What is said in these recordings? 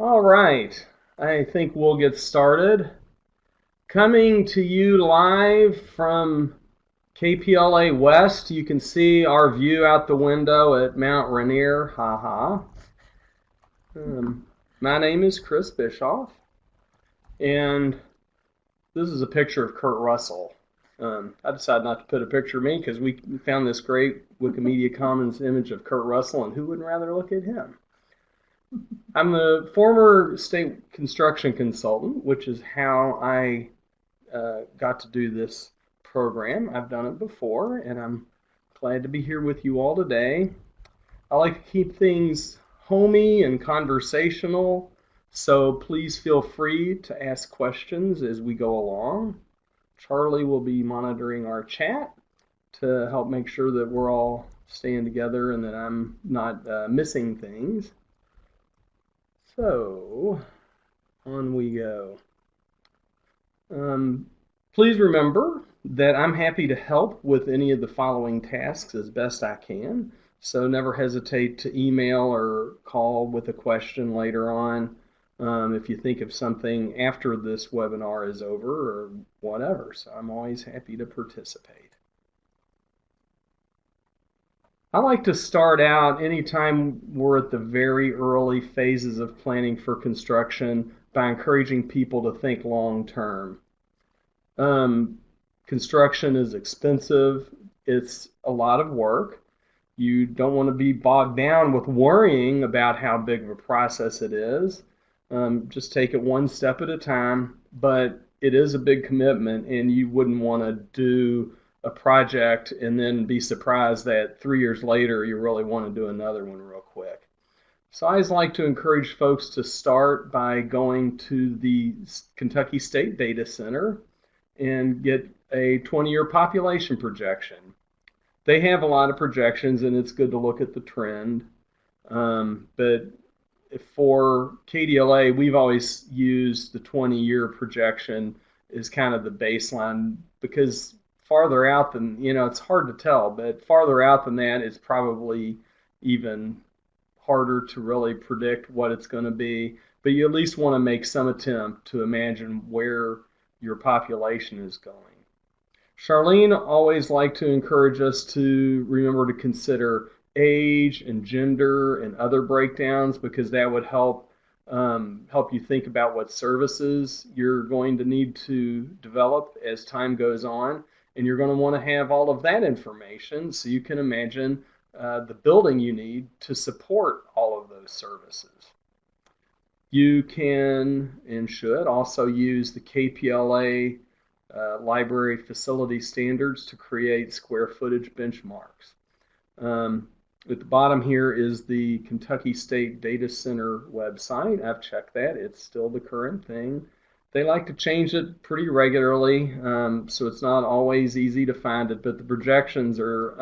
All right, I think we'll get started. Coming to you live from KPLA West, you can see our view out the window at Mount Rainier. Ha. My name is Chris Bischoff, and this is a picture of Kurt Russell. I decided not to put a picture of me because we found this great Wikimedia Commons image of Kurt Russell, and who wouldn't rather look at him? I'm the former state construction consultant, which is how I got to do this program. I've done it before, and I'm glad to be here with you all today. I like to keep things homey and conversational, so please feel free to ask questions as we go along. Charlie will be monitoring our chat to help make sure that we're all staying together and that I'm not missing things. So, on we go. Please remember that I'm happy to help with any of the following tasks as best I can. So never hesitate to email or call with a question later on if you think of something after this webinar is over or whatever. So I'm always happy to participate. I like to start out anytime we're at the very early phases of planning for construction by encouraging people to think long term. Construction is expensive. It's a lot of work. You don't want to be bogged down with worrying about how big of a process it is. Just take it one step at a time, but it is a big commitment, and you wouldn't want to do a project and then be surprised that 3 years later you really want to do another one real quick. So I always like to encourage folks to start by going to the Kentucky State Data Center and get a 20-year population projection. They have a lot of projections, and it's good to look at the trend. But for KDLA, we've always used the 20-year projection as kind of the baseline because farther out than, it's hard to tell, but farther out than that, it's probably even harder to really predict what it's going to be. But you at least want to make some attempt to imagine where your population is going. Charlene always liked to encourage us to remember to consider age and gender and other breakdowns because that would help you think about what services you're going to need to develop as time goes on. And you're going to want to have all of that information so you can imagine the building you need to support all of those services. You can and should also use the KPLA library facility standards to create square footage benchmarks. At the bottom here is the Kentucky State Data Center website. I've checked that. It's still the current thing. They like to change it pretty regularly, so it's not always easy to find it, but the projections are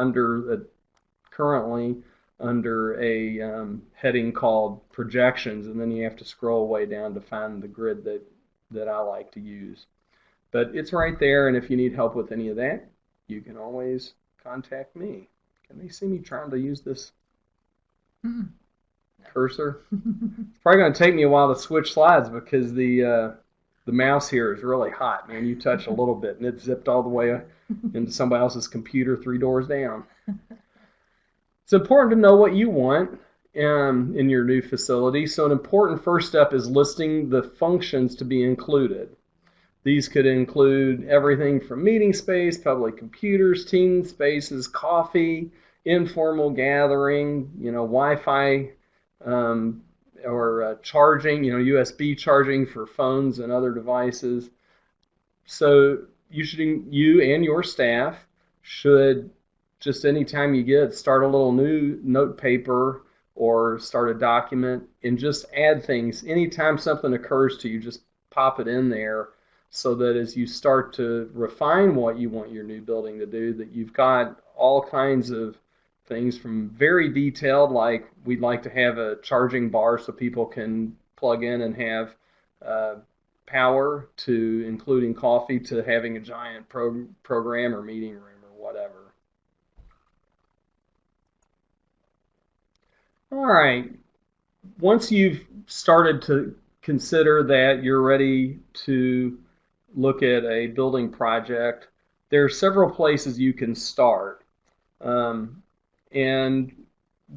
currently under a heading called projections, and then you have to scroll way down to find the grid that I like to use. But it's right there, and if you need help with any of that, you can always contact me. Can they see me trying to use this cursor? It's probably going to take me a while to switch slides because the mouse here is really hot, man. You touch a little bit, and it's zipped all the way into somebody else's computer 3 doors down. It's important to know what you want in your new facility. So an important first step is listing the functions to be included. These could include everything from meeting space, public computers, team spaces, coffee, informal gathering, Wi-Fi or charging, USB charging for phones and other devices. So you and your staff should just anytime you get, start a little new note paper or start a document and just add things. Anytime something occurs to you, just pop it in there so that as you start to refine what you want your new building to do, that you've got all kinds of things from very detailed, like we'd like to have a charging bar so people can plug in and have power, to including coffee, to having a giant program or meeting room or whatever. All right. Once you've started to consider that you're ready to look at a building project, there are several places you can start. Um, and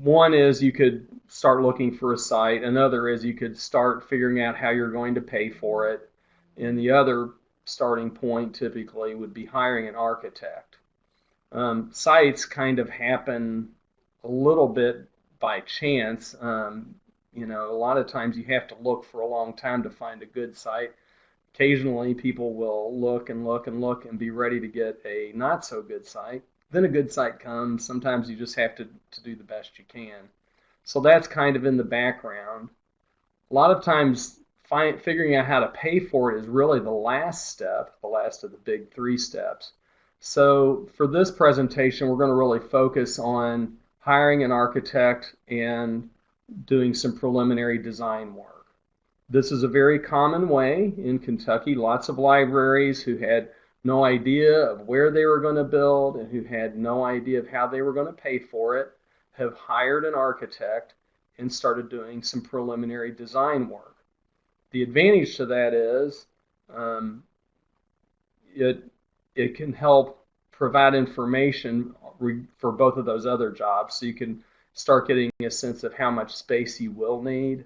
one is you could start looking for a site. Another is you could start figuring out how you're going to pay for it. And the other starting point typically would be hiring an architect. Sites kind of happen a little bit by chance. A lot of times you have to look for a long time to find a good site. Occasionally, people will look and look and look and be ready to get a not so good site. Then a good site comes. Sometimes you just have to do the best you can. So that's kind of in the background. A lot of times, figuring out how to pay for it is really the last step, the last of the big three steps. So for this presentation, we're going to really focus on hiring an architect and doing some preliminary design work. This is a very common way in Kentucky. Lots of libraries who had no idea of where they were going to build and who had no idea of how they were going to pay for it have hired an architect and started doing some preliminary design work. The advantage to that is it can help provide information for both of those other jobs, so you can start getting a sense of how much space you will need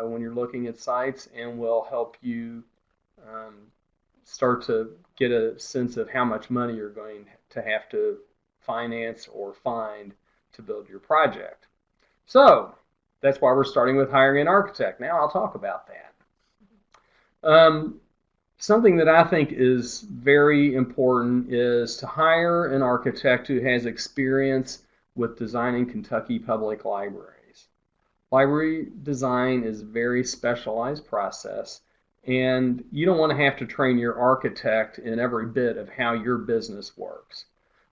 when you're looking at sites, and will help you start to get a sense of how much money you're going to have to finance or find to build your project. So that's why we're starting with hiring an architect. Now I'll talk about that. Something that I think is very important is to hire an architect who has experience with designing Kentucky public libraries. Library design is a very specialized process, and you don't want to have to train your architect in every bit of how your business works.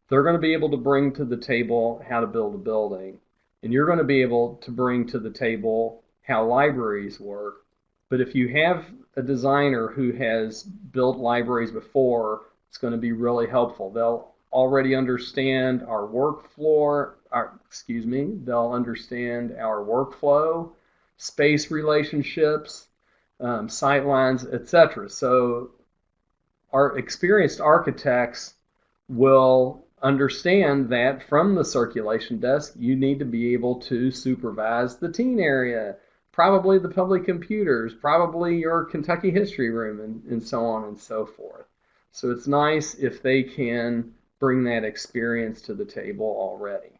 They're going to be able to bring to the table how to build a building, and you're going to be able to bring to the table how libraries work. But if you have a designer who has built libraries before, it's going to be really helpful. They'll already understand our they'll understand our workflow, space relationships, sight lines, etc. So our experienced architects will understand that from the circulation desk, you need to be able to supervise the teen area, probably the public computers, probably your Kentucky history room, and so on and so forth. So it's nice if they can bring that experience to the table already.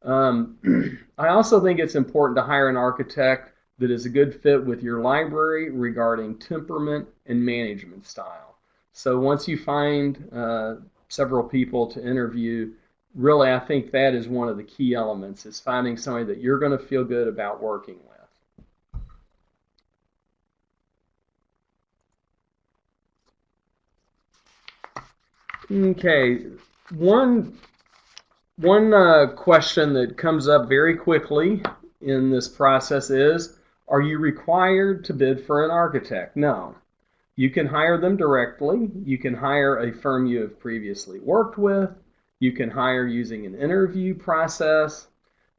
I also think it's important to hire an architect that is a good fit with your library regarding temperament and management style. So once you find several people to interview, really I think that is one of the key elements, is finding somebody that you're going to feel good about working with. Okay, one question that comes up very quickly in this process is, are you required to bid for an architect? No. You can hire them directly. You can hire a firm you have previously worked with. You can hire using an interview process.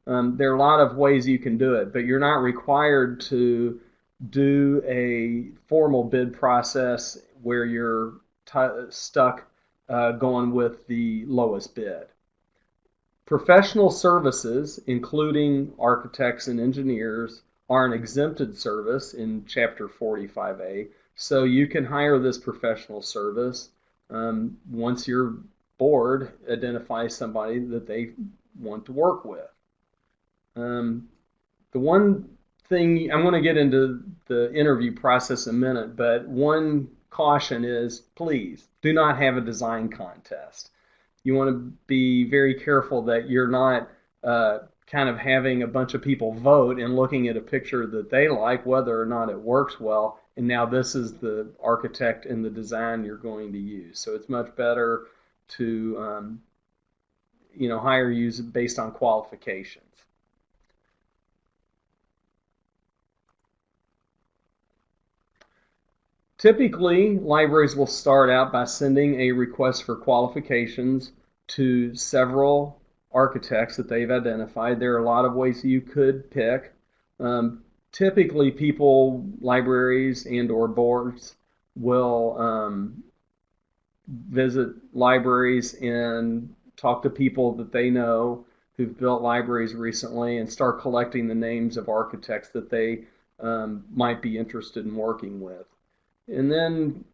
There are a lot of ways you can do it, but you're not required to do a formal bid process where you're stuck going with the lowest bid. Professional services, including architects and engineers, are an exempted service in Chapter 45A, so you can hire this professional service once your board identifies somebody that they want to work with. The one thing, I'm going to get into the interview process in a minute, but one caution is, please do not have a design contest. You want to be very careful that you're not kind of having a bunch of people vote and looking at a picture that they like, whether or not it works well, and now this is the architect and the design you're going to use. So it's much better to hire you based on qualifications. Typically, libraries will start out by sending a request for qualifications to several architects that they've identified. There are a lot of ways you could pick. typically people, libraries and or boards will visit libraries and talk to people that they know who've built libraries recently and start collecting the names of architects that they might be interested in working with. And then,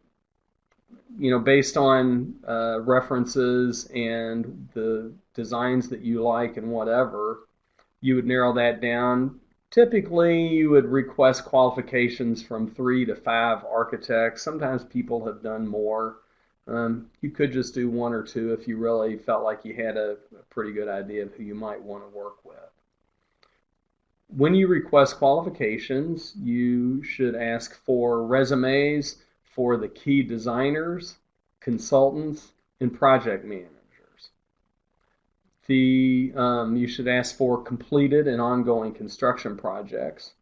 based on references and the designs that you like and whatever, you would narrow that down. Typically, you would request qualifications from 3 to 5 architects. Sometimes people have done more. You could just do 1 or 2 if you really felt like you had a pretty good idea of who you might want to work with. When you request qualifications, you should ask for resumes for the key designers, consultants, and project managers. You should ask for completed and ongoing construction projects,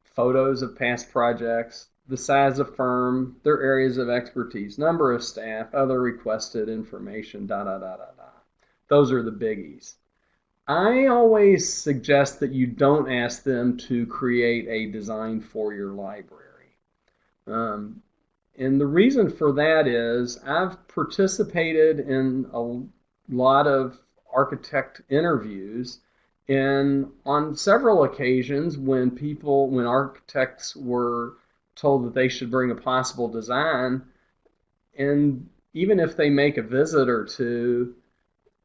photos of past projects, the size of firm, their areas of expertise, number of staff, other requested information, da da da da da. Those are the biggies. I always suggest that you don't ask them to create a design for your library. And the reason for that is I've participated in a lot of architect interviews, and on several occasions when architects were told that they should bring a possible design, and even if they make a visit or two,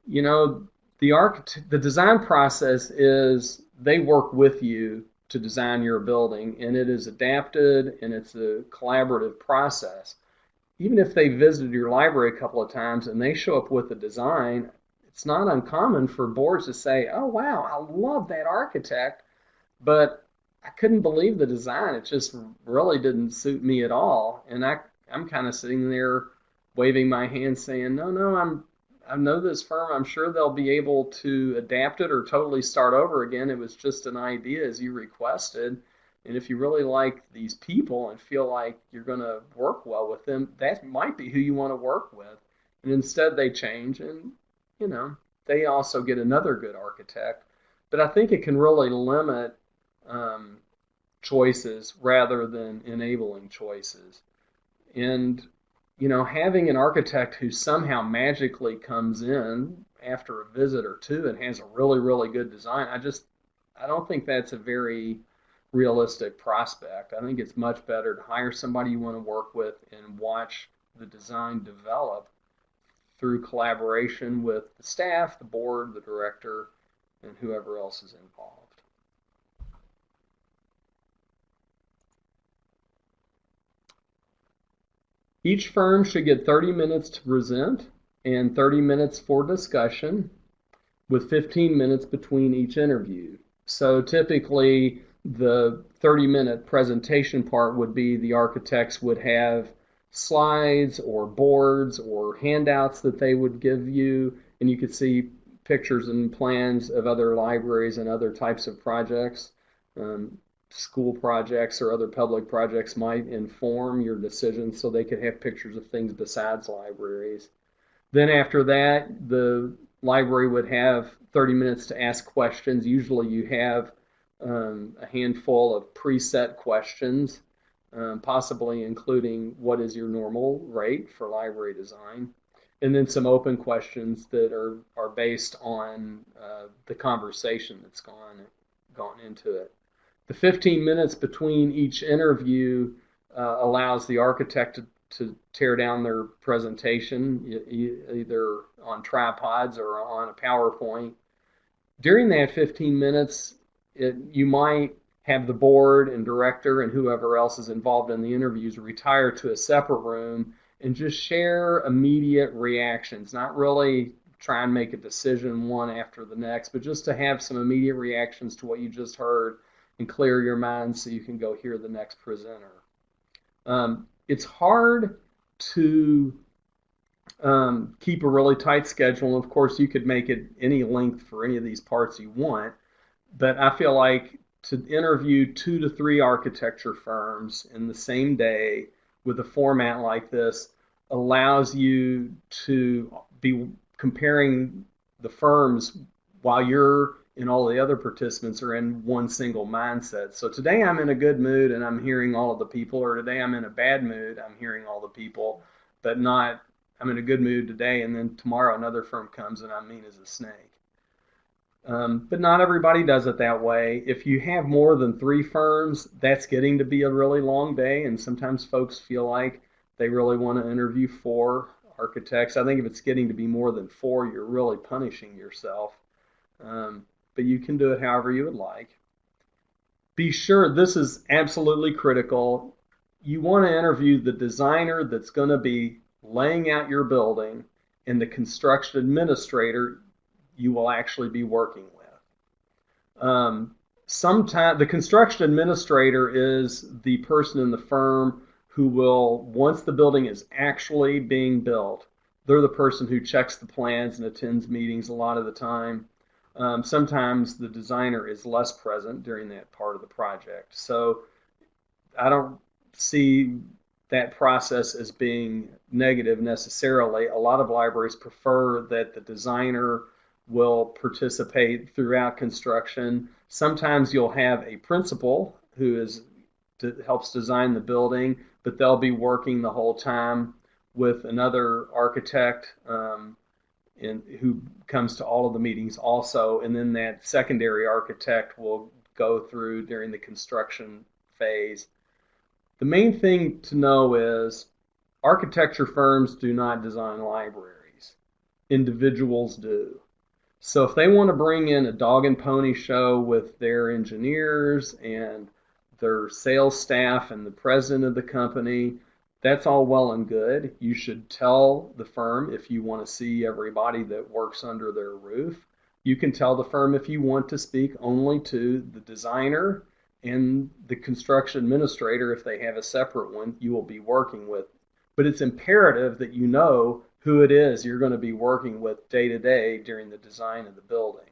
the design process is they work with you to design your building, and it is adapted and it's a collaborative process. Even if they visited your library a couple of times and they show up with a design, it's not uncommon for boards to say, oh, wow, I love that architect, but I couldn't believe the design. It just really didn't suit me at all. And I'm kind of sitting there waving my hand saying, no, I know this firm. I'm sure they'll be able to adapt it or totally start over again. It was just an idea as you requested. And if you really like these people and feel like you're going to work well with them, that might be who you want to work with. And instead they change and, they also get another good architect. But I think it can really limit choices rather than enabling choices. And, having an architect who somehow magically comes in after a visit or two and has a really, really good design, I don't think that's a very realistic prospect. I think it's much better to hire somebody you want to work with and watch the design develop through collaboration with the staff, the board, the director, and whoever else is involved. Each firm should get 30 minutes to present and 30 minutes for discussion, with 15 minutes between each interview. So typically the 30-minute presentation part would be the architects would have slides or boards or handouts that they would give you, and you could see pictures and plans of other libraries and other types of projects. School projects or other public projects might inform your decisions, so they could have pictures of things besides libraries. Then after that, the library would have 30 minutes to ask questions. Usually you have a handful of preset questions, possibly including what is your normal rate for library design, and then some open questions that are based on the conversation that's gone into it. The 15 minutes between each interview allows the architect to tear down their presentation, either on tripods or on a PowerPoint. During that 15 minutes, you might have the board and director and whoever else is involved in the interviews retire to a separate room and just share immediate reactions, not really try and make a decision one after the next, but just to have some immediate reactions to what you just heard and clear your mind so you can go hear the next presenter. It's hard to keep a really tight schedule. Of course, you could make it any length for any of these parts you want, but I feel like to interview 2 to 3 architecture firms in the same day with a format like this allows you to be comparing the firms while you're and all the other participants are in one single mindset. So today I'm in a good mood and I'm hearing all of the people, or today I'm in a bad mood, I'm hearing all the people, but not I'm in a good mood today and then tomorrow another firm comes and I'm mean as a snake. But not everybody does it that way. If you have more than 3 firms, that's getting to be a really long day, and sometimes folks feel like they really want to interview 4 architects. I think if it's getting to be more than 4, you're really punishing yourself. But you can do it however you would like. Be sure, this is absolutely critical. You want to interview the designer that's going to be laying out your building and the construction administrator you will actually be working with. Sometimes the construction administrator is the person in the firm who will, once the building is actually being built, they're the person who checks the plans and attends meetings a lot of the time. Sometimes the designer is less present during that part of the project. So I don't see that process as being negative necessarily. A lot of libraries prefer that the designer will participate throughout construction. Sometimes you'll have a principal who helps design the building, but they'll be working the whole time with another architect who comes to all of the meetings also, and then that secondary architect will go through during the construction phase. The main thing to know is architecture firms do not design libraries. Individuals do. So if they want to bring in a dog and pony show with their engineers and their sales staff and the president of the company, that's all well and good. You should tell the firm if you want to see everybody that works under their roof. You can tell the firm if you want to speak only to the designer and the construction administrator, if they have a separate one, you will be working with. But it's imperative that you know who it is you're going to be working with day to day during the design of the building.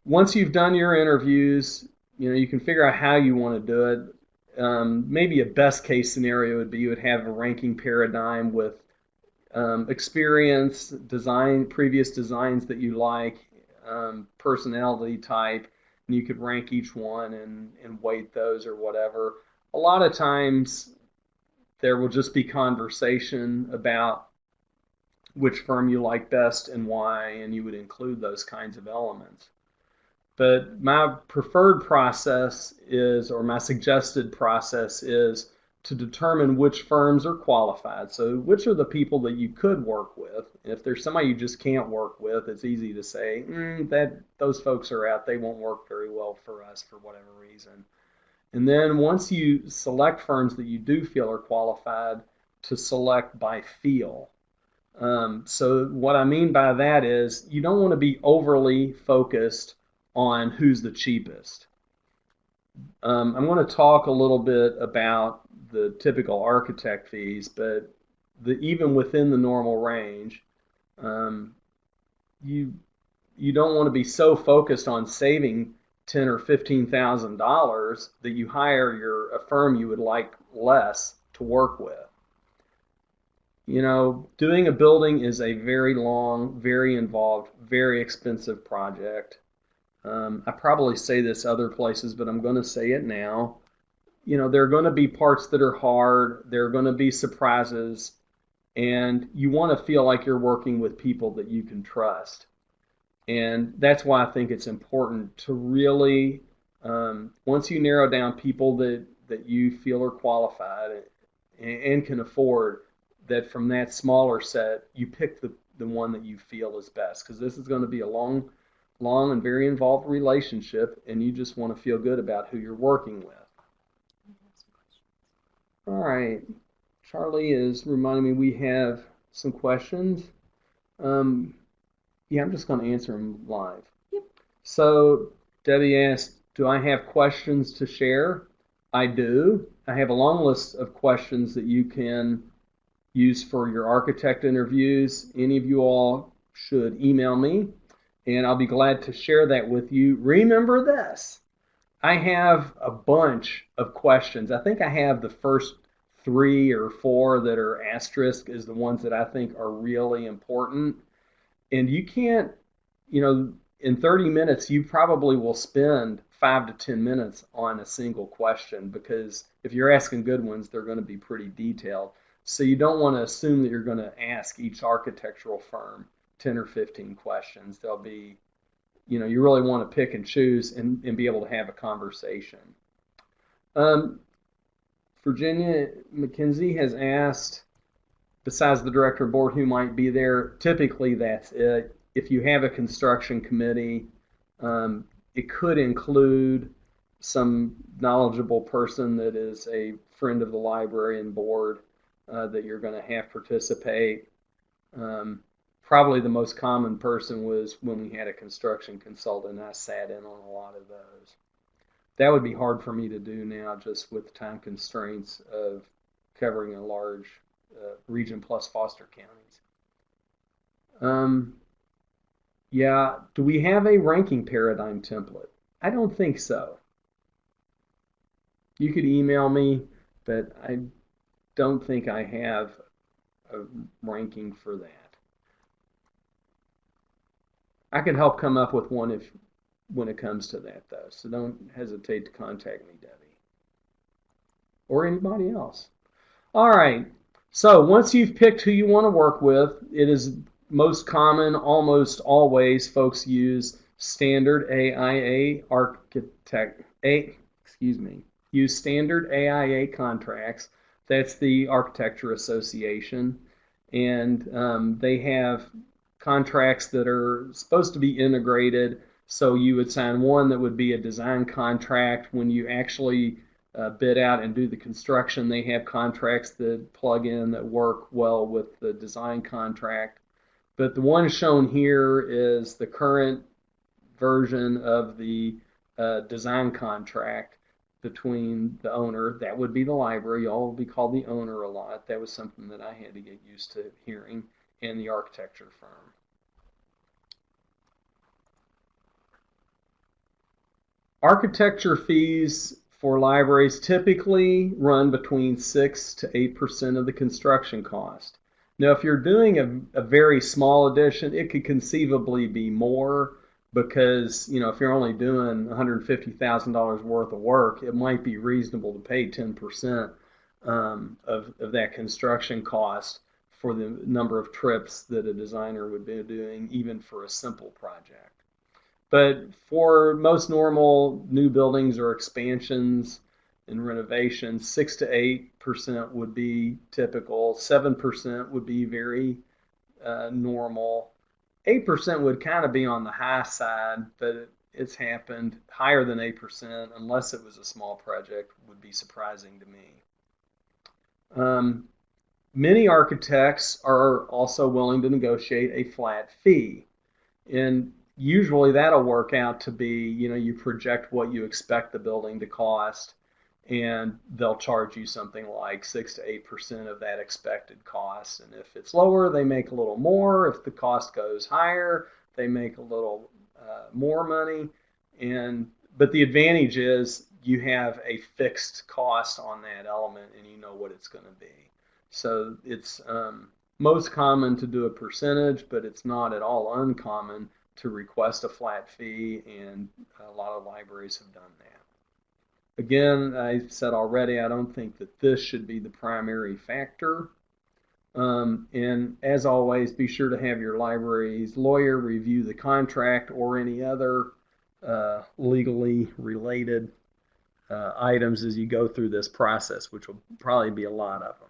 Once you've done your interviews, you can figure out how you want to do it. Maybe a best case scenario would be you would have a ranking paradigm with experience, previous designs that you like, personality type, and you could rank each one and weight those or whatever. A lot of times there will just be conversation about which firm you like best and why, and you would include those kinds of elements. But my preferred process is, or my suggested process is, to determine which firms are qualified. So which are the people that you could work with. If there's somebody you just can't work with, it's easy to say, that those folks are out. They won't work very well for us for whatever reason. And then once you select firms that you do feel are qualified, to select by feel. So what I mean by that is you don't want to be overly focused on who's the cheapest. I'm going to talk a little bit about the typical architect fees, but even within the normal range, you don't want to be so focused on saving $10,000 or $15,000 that you hire a firm you would like less to work with. Doing a building is a very long, very involved, very expensive project. I probably say this other places, but I'm going to say it now. There are going to be parts that are hard. There are going to be surprises. And you want to feel like you're working with people that you can trust. And that's why I think it's important to really, once you narrow down people that you feel are qualified and can afford, that from that smaller set, you pick the one that you feel is best. Because this is going to be a long and very involved relationship, and you just want to feel good about who you're working with. All right. Charlie is reminding me we have some questions. Yeah, I'm just going to answer them live. Yep. So Debbie asked, do I have questions to share? I do. I have a long list of questions that you can use for your architect interviews. Any of you all should email me, and I'll be glad to share that with you. Remember this. I have a bunch of questions. I think I have the first 3 or 4 that are asterisk is the ones that I think are really important. And you can't in 30 minutes, you probably will spend 5 to 10 minutes on a single question, because if you're asking good ones, they're going to be pretty detailed. So you don't want to assume that you're going to ask each architectural firm 10 or 15 questions. There'll be, you really want to pick and choose and be able to have a conversation. Um, Virginia McKenzie has asked, besides the director of board, who might be there. Typically, that's it. If you have a construction committee, it could include some knowledgeable person that is a friend of the library and board that you're going to have participate. Probably the most common person was when we had a construction consultant. I sat in on a lot of those. That would be hard for me to do now, just with time constraints of covering a large region plus foster counties. Yeah, do we have a ranking paradigm template? I don't think so. You could email me, but I don't think I have a ranking for that. I can help come up with one when it comes to that, though. So don't hesitate to contact me, Debbie, or anybody else. All right. So once you've picked who you want to work with, it is most common, almost always, folks use standard AIA use standard AIA contracts. That's the Architecture Association, and they have contracts that are supposed to be integrated. So you would sign one that would be a design contract. When you actually bid out and do the construction, they have contracts that plug in that work well with the design contract. But the one shown here is the current version of the design contract between the owner, that would be the library, y'all will be called the owner a lot. That was something that I had to get used to hearing, and the architecture firm. Architecture fees for libraries typically run between 6 to 8% of the construction cost. Now, if you're doing a very small addition, it could conceivably be more, because if you're only doing $150,000 worth of work, it might be reasonable to pay 10% of that construction cost for the number of trips that a designer would be doing, even for a simple project. But for most normal new buildings or expansions and renovations, 6 to 8% would be typical. 7% would be very normal. 8% would kind of be on the high side, but it's happened. Higher than 8%, unless it was a small project, would be surprising to me. Many architects are also willing to negotiate a flat fee. And usually that'll work out to be, you project what you expect the building to cost, and they'll charge you something like 6 to 8% of that expected cost. And if it's lower, they make a little more. If the cost goes higher, they make a little more money. But the advantage is you have a fixed cost on that element, and you know what it's going to be. So it's most common to do a percentage, but it's not at all uncommon to request a flat fee, and a lot of libraries have done that. Again, I said already, I don't think that this should be the primary factor. And as always, be sure to have your library's lawyer review the contract or any other legally related items as you go through this process, which will probably be a lot of them.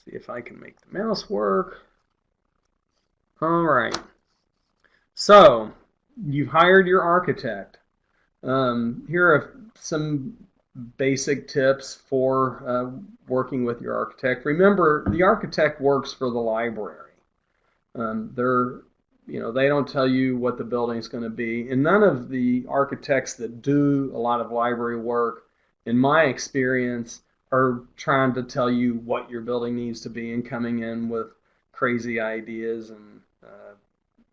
See if I can make the mouse work. All right. So you've hired your architect. Here are some basic tips for working with your architect. Remember, the architect works for the library. They don't tell you what the building is going to be, and none of the architects that do a lot of library work, in my experience, are trying to tell you what your building needs to be and coming in with crazy ideas and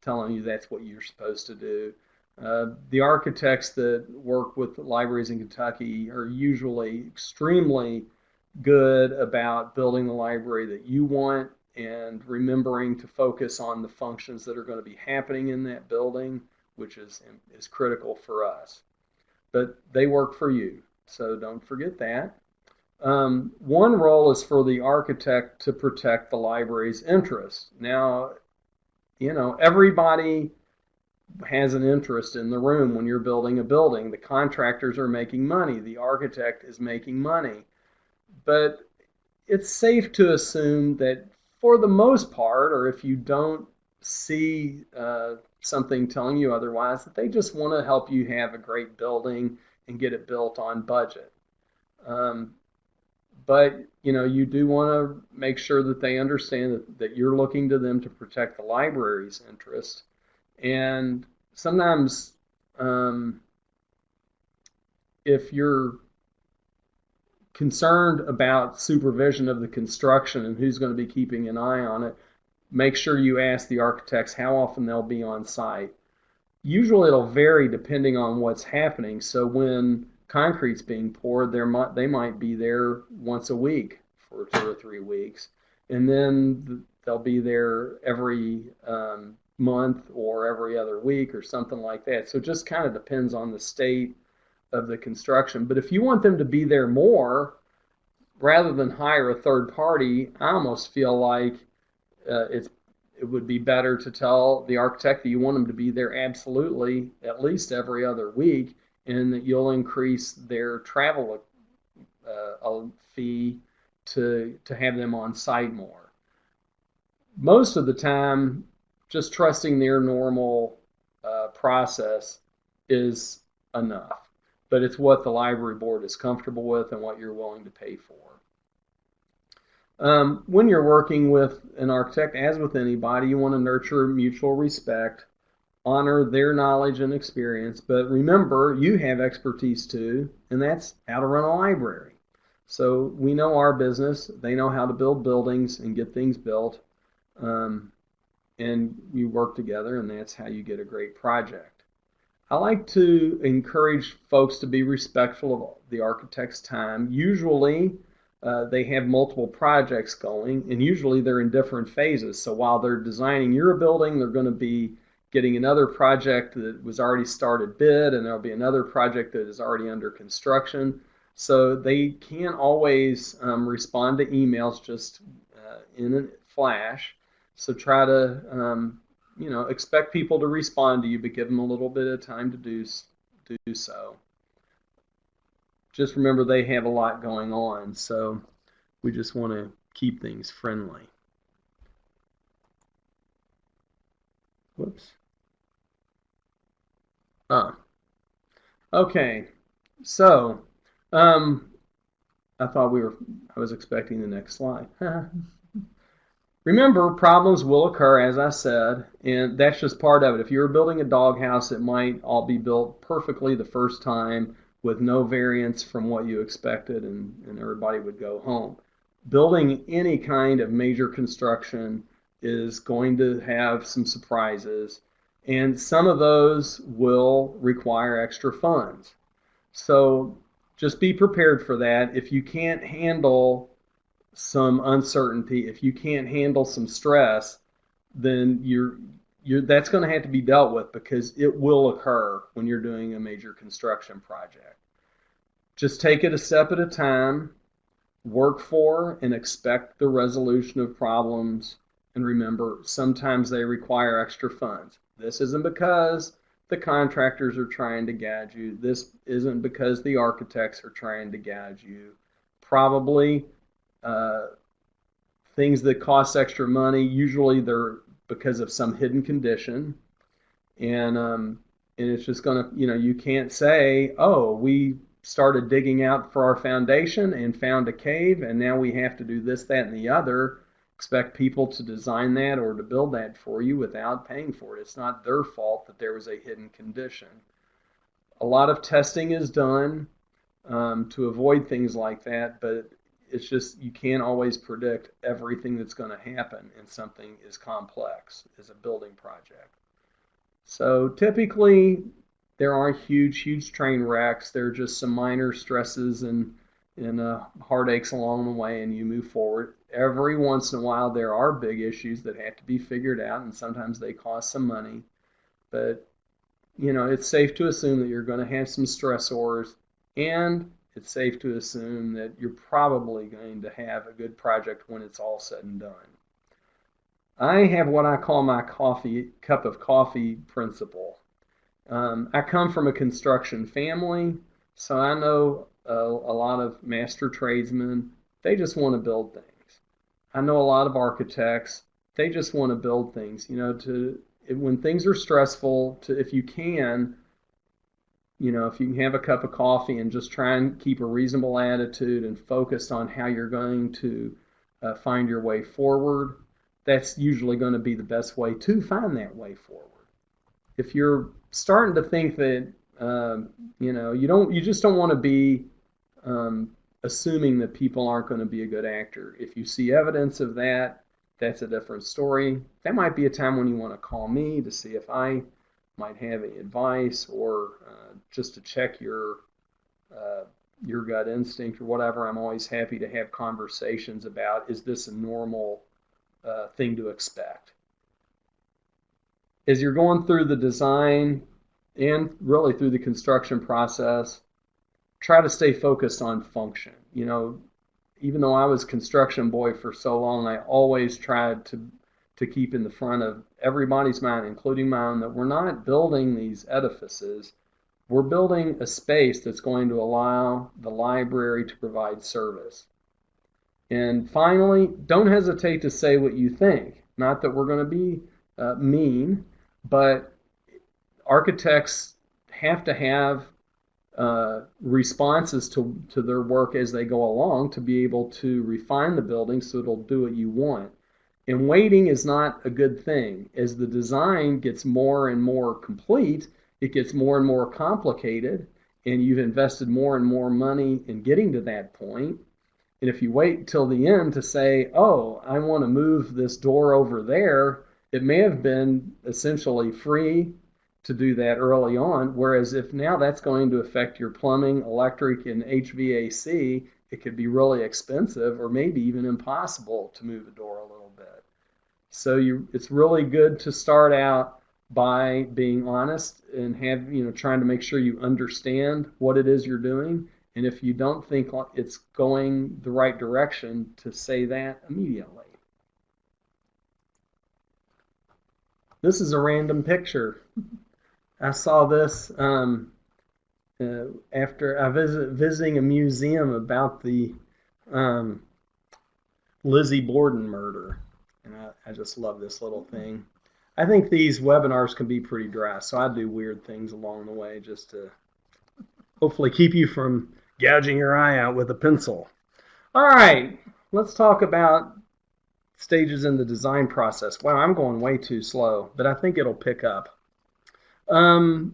telling you that's what you're supposed to do. The architects that work with libraries in Kentucky are usually extremely good about building the library that you want and remembering to focus on the functions that are going to be happening in that building, which is critical for us. But they work for you, so don't forget that. One role is for the architect to protect the library's interests. Now, everybody has an interest in the room when you're building a building. The contractors are making money. The architect is making money. But it's safe to assume that for the most part, or if you don't see something telling you otherwise, that they just want to help you have a great building and get it built on budget. But you do want to make sure that they understand that you're looking to them to protect the library's interest. And sometimes if you're concerned about supervision of the construction and who's going to be keeping an eye on it, make sure you ask the architects how often they'll be on site. Usually it'll vary depending on what's happening. So when concrete's being poured, they might be there once a week for 2 or 3 weeks, and then they'll be there every month or every other week or something like that. So it just kind of depends on the state of the construction. But if you want them to be there more, rather than hire a third party, I almost feel like it would be better to tell the architect that you want them to be there absolutely at least every other week, and that you'll increase their travel fee to have them on site more. Most of the time, just trusting their normal process is enough. But it's what the library board is comfortable with and what you're willing to pay for. When you're working with an architect, as with anybody, you want to nurture mutual respect, honor their knowledge and experience, but remember, you have expertise too, and that's how to run a library. So we know our business, they know how to build buildings and get things built, and you work together, and that's how you get a great project. I like to encourage folks to be respectful of the architect's time. Usually, they have multiple projects going, and usually they're in different phases. So while they're designing your building, they're going to be getting another project that was already started bid, and there'll be another project that is already under construction. So they can't always respond to emails just in a flash. So try to expect people to respond to you, but give them a little bit of time to do so. Just remember, they have a lot going on, so we just want to keep things friendly. Whoops. Okay. So, I was expecting the next slide. Remember, problems will occur, as I said, and that's just part of it. If you're building a doghouse, it might all be built perfectly the first time with no variance from what you expected, and everybody would go home. Building any kind of major construction is going to have some surprises, and some of those will require extra funds. So just be prepared for that. If you can't handle some uncertainty, if you can't handle some stress, then that's going to have to be dealt with, because it will occur when you're doing a major construction project. Just take it a step at a time, work for and expect the resolution of problems, and remember, sometimes they require extra funds. This isn't because the contractors are trying to gouge you. This isn't because the architects are trying to gouge you. Probably things that cost extra money, usually they're because of some hidden condition, and it's just gonna, you can't say, oh, we started digging out for our foundation and found a cave, and now we have to do this, that, and the other. Expect people to design that or to build that for you without paying for it. It's not their fault that there was a hidden condition. A lot of testing is done to avoid things like that, but it's just, you can't always predict everything that's going to happen in something as complex as a building project. So typically, there aren't huge train wrecks. There are just some minor stresses and heartaches along the way, and you move forward. every once in a while there are big issues that have to be figured out, and sometimes they cost some money. But it's safe to assume that you're going to have some stressors, and it's safe to assume that you're probably going to have a good project when it's all said and done. I have what I call my cup of coffee principle. I come from a construction family, so I know a lot of master tradesmen. They just want to build things. I know a lot of architects. They just want to build things. When things are stressful, if you can, if you can have a cup of coffee and just try and keep a reasonable attitude and focus on how you're going to find your way forward, that's usually going to be the best way to find that way forward. If you're starting to think that you just don't want to be assuming that people aren't going to be a good actor. If you see evidence of that, that's a different story. That might be a time when you want to call me to see if I might have any advice, or just to check your gut instinct or whatever. I'm always happy to have conversations about, is this a normal thing to expect? As you're going through the design and really through the construction process, try to stay focused on function. Even though I was construction boy for so long, I always tried to keep in the front of everybody's mind, including my own, that we're not building these edifices. We're building a space that's going to allow the library to provide service. And finally, don't hesitate to say what you think. Not that we're going to be mean, but architects have to have responses to their work as they go along to be able to refine the building so it'll do what you want. And waiting is not a good thing. As the design gets more and more complete, it gets more and more complicated, and you've invested more and more money in getting to that point. And if you wait till the end to say, oh, I want to move this door over there, it may have been essentially free to do that early on, whereas if now that's going to affect your plumbing, electric, and HVAC, it could be really expensive or maybe even impossible to move a door a little bit. So it's really good to start out by being honest and trying to make sure you understand what it is you're doing. And if you don't think it's going the right direction, to say that immediately. This is a random picture. I saw this after I visiting a museum about the Lizzie Borden murder. And I just love this little thing. I think these webinars can be pretty dry, so I do weird things along the way just to hopefully keep you from gouging your eye out with a pencil. All right, let's talk about stages in the design process. Wow, I'm going way too slow, but I think it'll pick up. When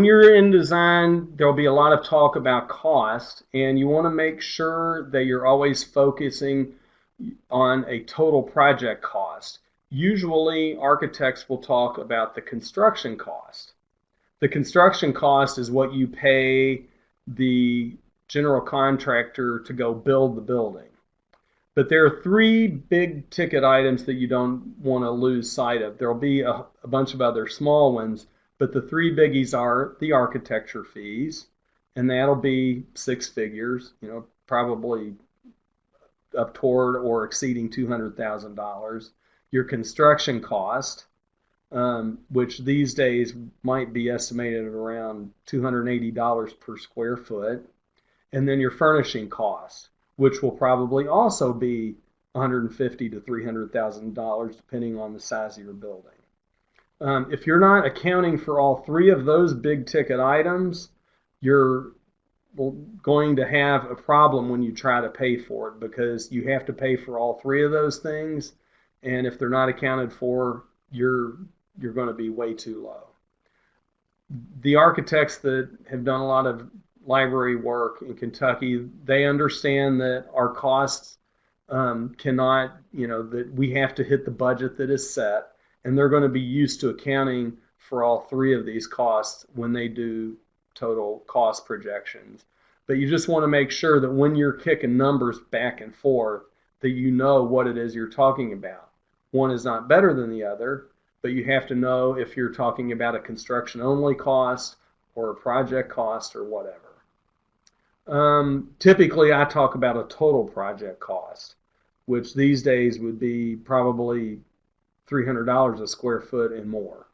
you're in design, there'll be a lot of talk about cost, and you want to make sure that you're always focusing on a total project cost. Usually, architects will talk about the construction cost. The construction cost is what you pay the general contractor to go build the building. But there are three big ticket items that you don't want to lose sight of. There'll be a bunch of other small ones, but the three biggies are the architecture fees, and that'll be six figures, probably up toward or exceeding $200,000. Your construction cost, which these days might be estimated at around $280 per square foot, and then your furnishing cost, which will probably also be $150,000 to $300,000 depending on the size of your building. If you're not accounting for all three of those big ticket items, you're going to have a problem when you try to pay for it, because you have to pay for all three of those things, and if they're not accounted for, you're going to be way too low. The architects that have done a lot of library work in Kentucky, they understand that our costs cannot, that we have to hit the budget that is set, and they're going to be used to accounting for all three of these costs when they do total cost projections. But you just want to make sure that when you're kicking numbers back and forth, that you know what it is you're talking about. One is not better than the other, but you have to know if you're talking about a construction only cost or a project cost or whatever. Typically, I talk about a total project cost, which these days would be probably $300 a square foot and more.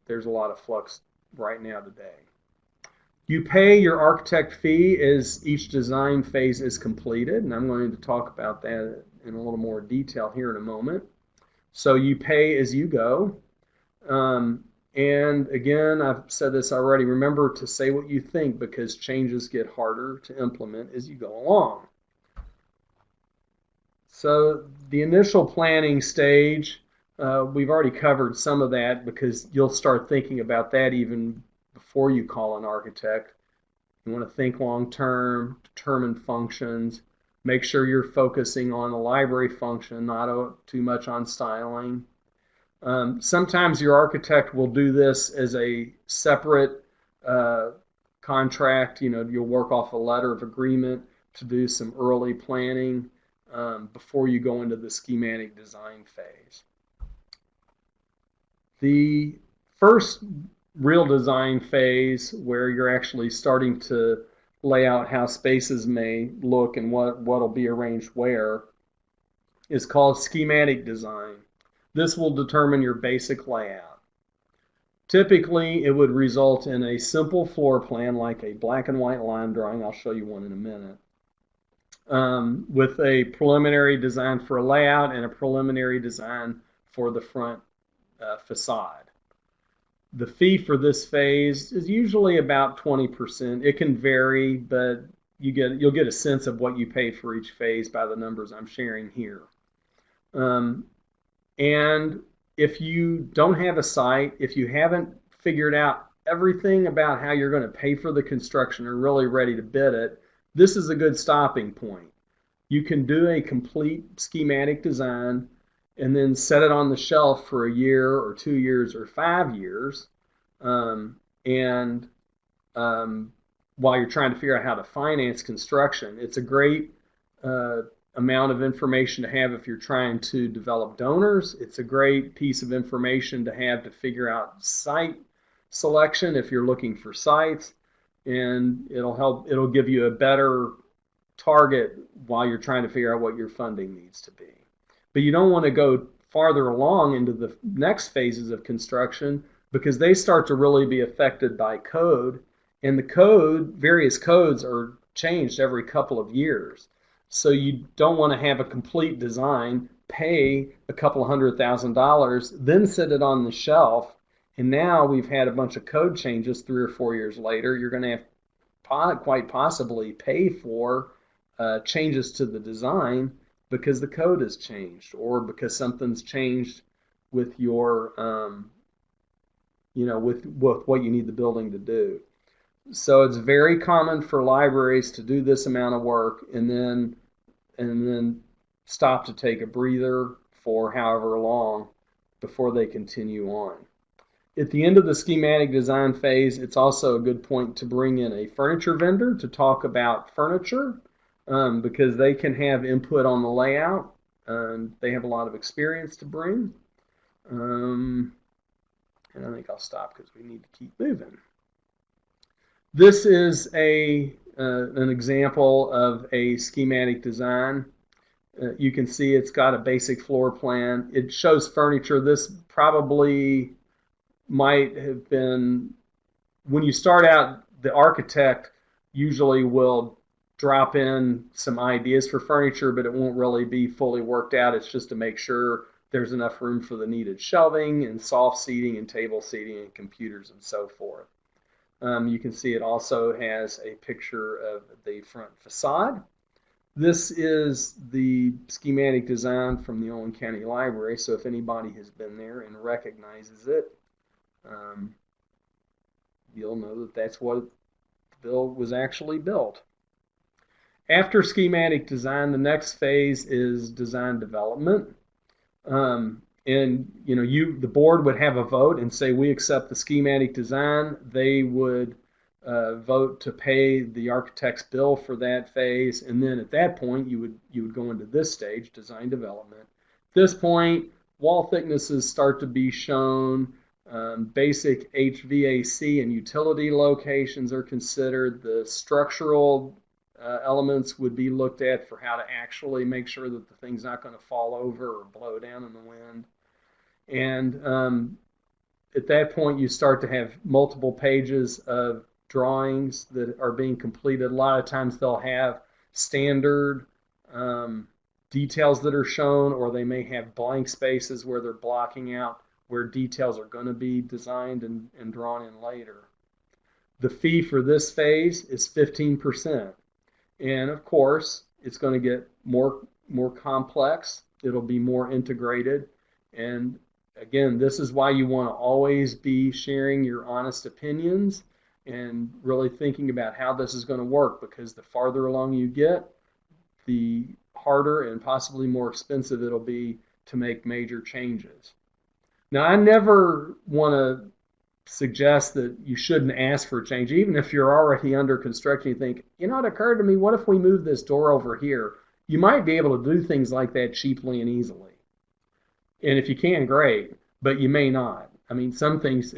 There's a lot of flux right now today. You pay your architect fee as each design phase is completed, and I'm going to talk about that in a little more detail here in a moment. So you pay as you go. And again, I've said this already, remember to say what you think because changes get harder to implement as you go along. So the initial planning stage, we've already covered some of that because you'll start thinking about that even before you call an architect. You want to think long term, determine functions, make sure you're focusing on the library function, not too much on styling. Sometimes your architect will do this as a separate contract. You'll work off a letter of agreement to do some early planning before you go into the schematic design phase. The first real design phase, where you're actually starting to lay out how spaces may look and what'll be arranged where, is called schematic design. This will determine your basic layout. Typically, it would result in a simple floor plan like a black and white line drawing. I'll show you one in a minute. With a preliminary design for a layout and a preliminary design for the front facade. The fee for this phase is usually about 20%. It can vary, but you'll get a sense of what you pay for each phase by the numbers I'm sharing here. And if you don't have a site, if you haven't figured out everything about how you're going to pay for the construction or really ready to bid it, this is a good stopping point. You can do a complete schematic design and then set it on the shelf for a year or 2 years or 5 years. While you're trying to figure out how to finance construction, it's a great amount of information to have if you're trying to develop donors. It's a great piece of information to have to figure out site selection if you're looking for sites, and it'll give you a better target while you're trying to figure out what your funding needs to be. But you don't want to go farther along into the next phases of construction because they start to really be affected by code, and various codes are changed every couple of years. So you don't want to have a complete design, pay a couple $100,000, then sit it on the shelf, and now we've had a bunch of code changes 3 or 4 years later. You're going to have quite possibly pay for changes to the design because the code has changed or because something's changed with your, with what you need the building to do. So it's very common for libraries to do this amount of work and then stop to take a breather for however long before they continue on. At the end of the schematic design phase, it's also a good point to bring in a furniture vendor to talk about furniture because they can have input on the layout. They have a lot of experience to bring. And I think I'll stop because we need to keep moving. This is an example of a schematic design. You can see it's got a basic floor plan. It shows furniture. This probably might have been, when you start out, the architect usually will drop in some ideas for furniture, but it won't really be fully worked out. It's just to make sure there's enough room for the needed shelving and soft seating and table seating and computers and so forth. You can see it also has a picture of the front facade. This is the schematic design from the Owen County Library, so if anybody has been there and recognizes it, you'll know that that's what the build was actually built. After schematic design, the next phase is design development. And the board would have a vote and say we accept the schematic design. They would vote to pay the architect's bill for that phase, and then at that point you would go into this stage, design development. At this point, wall thicknesses start to be shown. Basic HVAC and utility locations are considered. The structural elements would be looked at for how to actually make sure that the thing's not going to fall over or blow down in the wind. And at that point, you start to have multiple pages of drawings that are being completed. A lot of times they'll have standard details that are shown, or they may have blank spaces where they're blocking out where details are going to be designed and drawn in later. The fee for this phase is 15%. And of course, it's going to get more complex. It'll be more integrated. And again, this is why you want to always be sharing your honest opinions and really thinking about how this is going to work, because the farther along you get, the harder and possibly more expensive it'll be to make major changes. Now, I never want to suggest that you shouldn't ask for change. Even if you're already under construction, you think, it occurred to me, what if we move this door over here? You might be able to do things like that cheaply and easily. And if you can, great, but you may not. I mean, some things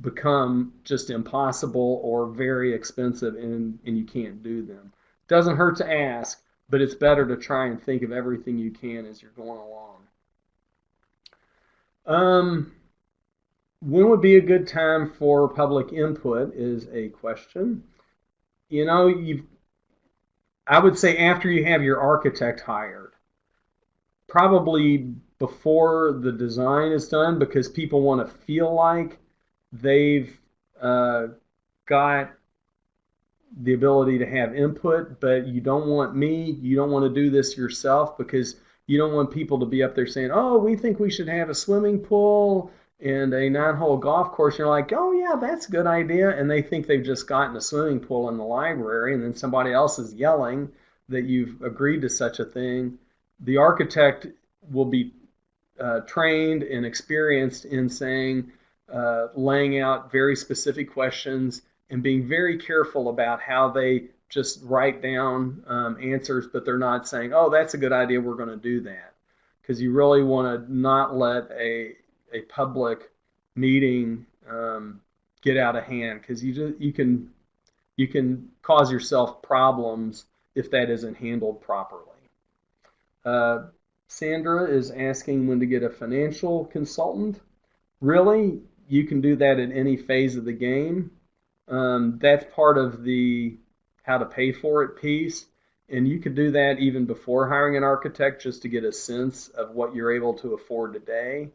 become just impossible or very expensive, and you can't do them. Doesn't hurt to ask, but it's better to try and think of everything you can as you're going along. When would be a good time for public input is a question. I would say after you have your architect hired, probably before the design is done, because people want to feel like they've got the ability to have input, but you don't want to do this yourself, because you don't want people to be up there saying, oh, we think we should have a swimming pool and a 9-hole golf course. You're like, oh yeah, that's a good idea. And they think they've just gotten a swimming pool in the library, and then somebody else is yelling that you've agreed to such a thing. The architect will be trained and experienced in laying out very specific questions and being very careful about how they just write down answers, but they're not saying, oh, that's a good idea, we're going to do that. Because you really want to not let a public meeting get out of hand, because you can cause yourself problems if that isn't handled properly. Sandra is asking when to get a financial consultant. Really, you can do that at any phase of the game. That's part of the how to pay for it piece. And you could do that even before hiring an architect, just to get a sense of what you're able to afford today.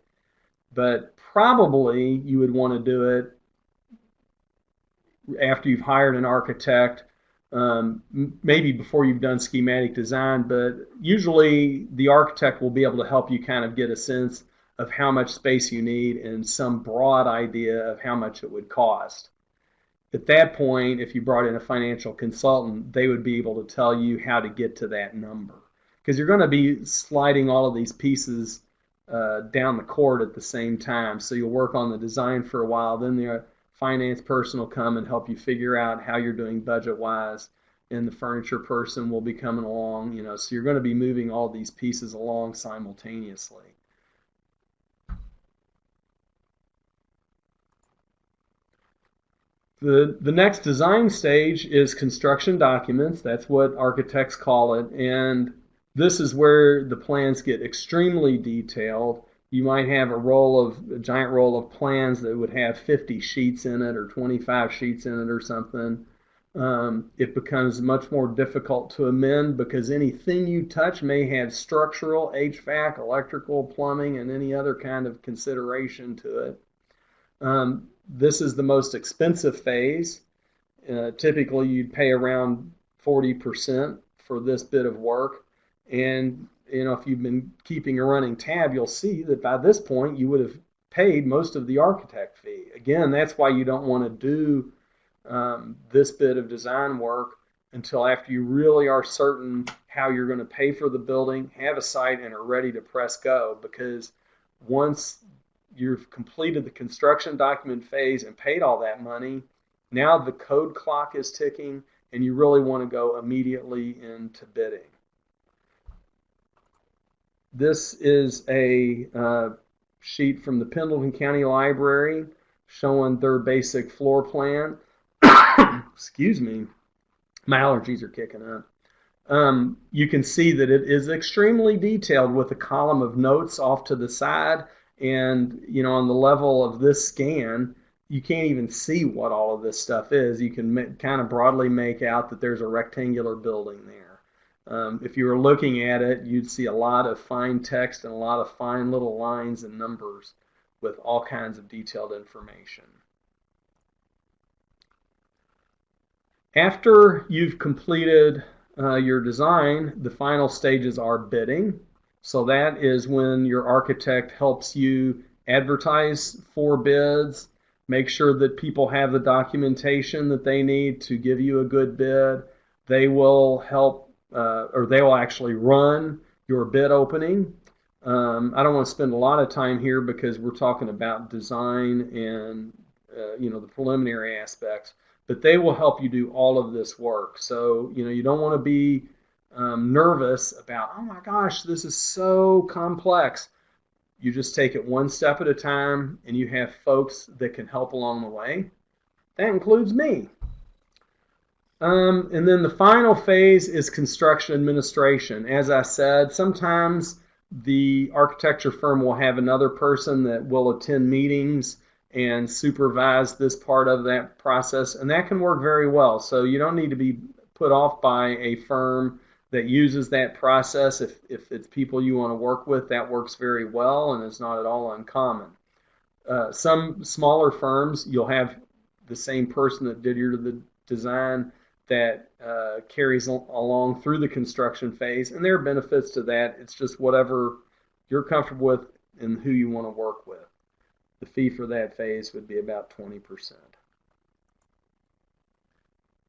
But probably you would want to do it after you've hired an architect, maybe before you've done schematic design, but usually the architect will be able to help you kind of get a sense of how much space you need and some broad idea of how much it would cost. At that point, if you brought in a financial consultant, they would be able to tell you how to get to that number, because you're going to be sliding all of these pieces down the court at the same time. So you'll work on the design for a while, then the finance person will come and help you figure out how you're doing budget-wise, and the furniture person will be coming along. So you're going to be moving all these pieces along simultaneously. The next design stage is construction documents. That's what architects call it. And this is where the plans get extremely detailed. You might have a giant roll of plans that would have 50 sheets in it or 25 sheets in it or something. It becomes much more difficult to amend, because anything you touch may have structural, HVAC, electrical, plumbing, and any other kind of consideration to it. This is the most expensive phase. Typically, you'd pay around 40% for this bit of work. And if you've been keeping a running tab, you'll see that by this point, you would have paid most of the architect fee. Again, that's why you don't want to do this bit of design work until after you really are certain how you're going to pay for the building, have a site, and are ready to press go. Because once you've completed the construction document phase and paid all that money, Now the code clock is ticking, and you really want to go immediately into bidding. This is a sheet from the Pendleton County Library showing their basic floor plan. Excuse me, my allergies are kicking up. You can see that it is extremely detailed with a column of notes off to the side, and on the level of this scan, you can't even see what all of this stuff is. You can kind of broadly make out that there's a rectangular building there. If you were looking at it, you'd see a lot of fine text and a lot of fine little lines and numbers with all kinds of detailed information. After you've completed your design, the final stages are bidding. So that is when your architect helps you advertise for bids, make sure that people have the documentation that they need to give you a good bid. They will help, or they will actually run your bid opening. I don't want to spend a lot of time here because we're talking about design and the preliminary aspects, but they will help you do all of this work. So you don't want to be nervous about, oh my gosh, this is so complex. You just take it one step at a time, and you have folks that can help along the way. That includes me. And then the final phase is construction administration. As I said, sometimes the architecture firm will have another person that will attend meetings and supervise this part of that process, and that can work very well. So you don't need to be put off by a firm that uses that process. If it's people you want to work with, that works very well and is not at all uncommon. Some smaller firms, you'll have the same person that did your design that carries along through the construction phase, and there are benefits to that. It's just whatever you're comfortable with and who you want to work with. The fee for that phase would be about 20%.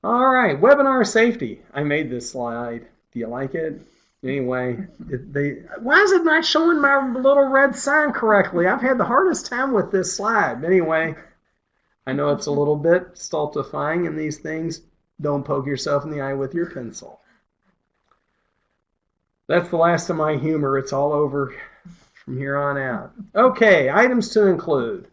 All right, webinar safety. I made this slide. Do you like it? Anyway, why is it not showing my little red sign correctly? I've had the hardest time with this slide. Anyway, I know it's a little bit stultifying in these things. Don't poke yourself in the eye with your pencil. That's the last of my humor. It's all over from here on out. Okay, items to include.